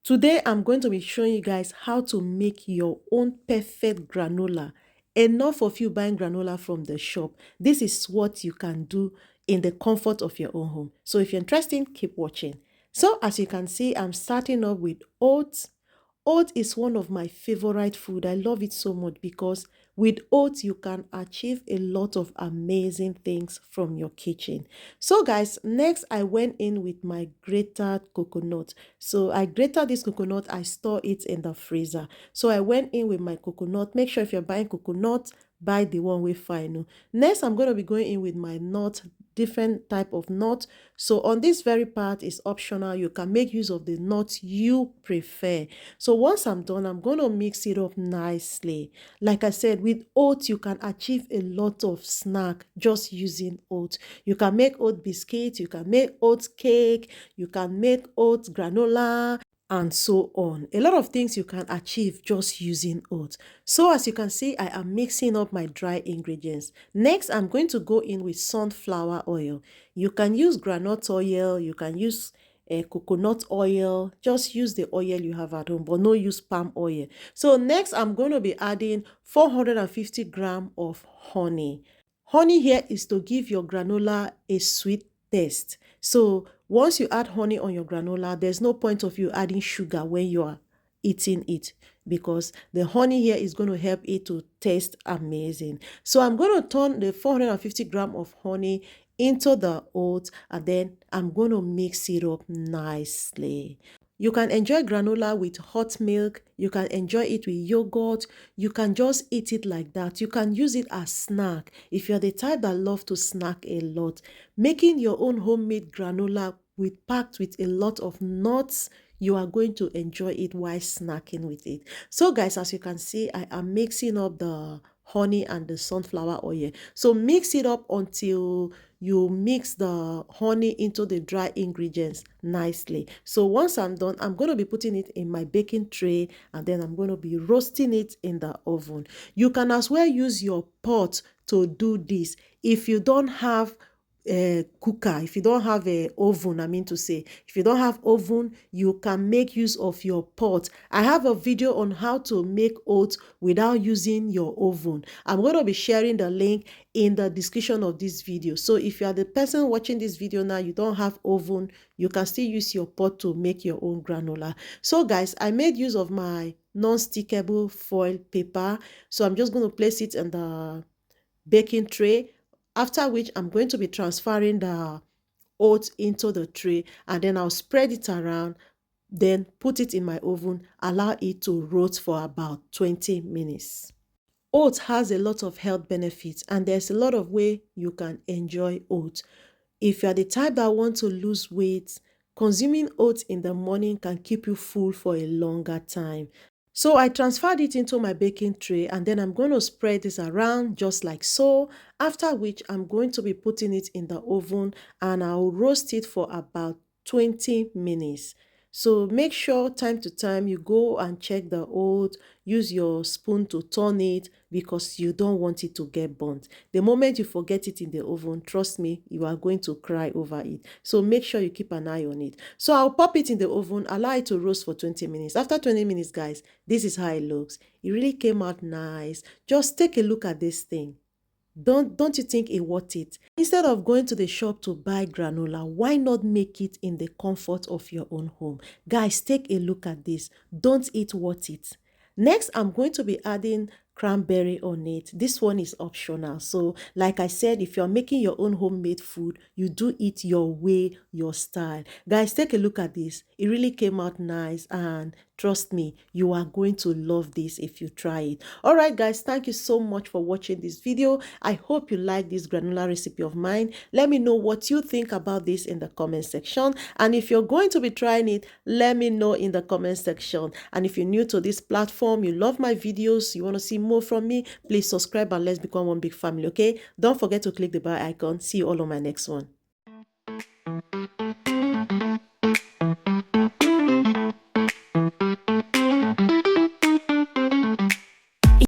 Today, I'm going to be showing you guys how to make your own perfect granola. Enough of you buying granola from the shop. This is what you can do in the comfort of your own home. So if you're interested, keep watching. So as you can see, I'm starting off with oats. Oat is one of my favorite food. I love it so much because with oats, you can achieve a lot of amazing things from your kitchen. So guys, next I went in with my grated coconut. So I grated this coconut, I store it in the freezer. So I went in with my coconut. Make sure if you're buying coconut, buy the one with final. Next, I'm going to be going in with my nut, different type of nut. So on this very part is optional. You can make use of the nut you prefer. So once I'm done, I'm going to mix it up nicely. Like I said, with oats, you can achieve a lot of snack just using oats. You can make oat biscuits, you can make oat cake, you can make oat granola, and so on. A lot of things you can achieve just using oats. So as you can see, I am mixing up my dry ingredients. Next, I'm going to go in with sunflower oil. You can use groundnut oil, you can use coconut oil. Just use the oil you have at home, but no use palm oil. So next, I'm going to be adding 450 grams of honey. Honey here is to give your granola a sweet taste. So once you add honey on your granola, there's no point of you adding sugar when you are eating it, because the honey here is going to help it to taste amazing. So I'm going to turn the 450 grams of honey into the oats, and then I'm going to mix it up nicely. You can enjoy granola with hot milk. You can enjoy it with yogurt. You can just eat it like that. You can use it as snack. If you're the type that love to snack a lot, making your own homemade granola packed with a lot of nuts, you are going to enjoy it while snacking with it. So guys, as you can see, I am mixing up the honey and the sunflower oil. So mix it up until you mix the honey into the dry ingredients nicely. So once I'm done, I'm going to be putting it in my baking tray, and then I'm going to be roasting it in the oven. You can as well use your pot to do this. If you don't have a cooker, if you don't have a oven, if you don't have oven, you can make use of your pot. I have a video on how to make oats without using your oven. I'm going to be sharing the link in the description of this video. So if you are the person watching this video now, you don't have oven, you can still use your pot to make your own granola. So guys, I made use of my non-stickable foil paper. So I'm just going to place it in the baking tray, after which I'm going to be transferring the oats into the tray, and then I'll spread it around, then put it in my oven, allow it to roast for about 20 minutes. Oats has a lot of health benefits, and there's a lot of way you can enjoy oats. If you're the type that want to lose weight, consuming oats in the morning can keep you full for a longer time. So I transferred it into my baking tray, and then I'm going to spread this around just like so, after which I'm going to be putting it in the oven, and I'll roast it for about 20 minutes. So make sure time to time you go and check the oat, use your spoon to turn it, because you don't want it to get burnt. The moment you forget it in the oven, trust me, you are going to cry over it. So make sure you keep an eye on it. So I'll pop it in the oven, allow it to roast for 20 minutes. After 20 minutes, guys, this is how it looks. It really came out nice. Just take a look at this thing. Don't you think it worth it? Instead of going to the shop to buy granola, why not make it in the comfort of your own home? Guys, take a look at this. Don't it worth it? Next, I'm going to be adding cranberry on it. This one is optional. So like I said, if you're making your own homemade food, you do it your way, your style. Guys, take a look at this. It really came out nice, and trust me, you are going to love this if you try it. All right, guys, thank you so much for watching this video. I hope you like this granola recipe of mine. Let me know what you think about this in the comment section. And if you're going to be trying it, let me know in the comment section. And if you're new to this platform, you love my videos, you want to see more from me, please subscribe and let's become one big family, okay? Don't forget to click the bell icon. See you all on my next one.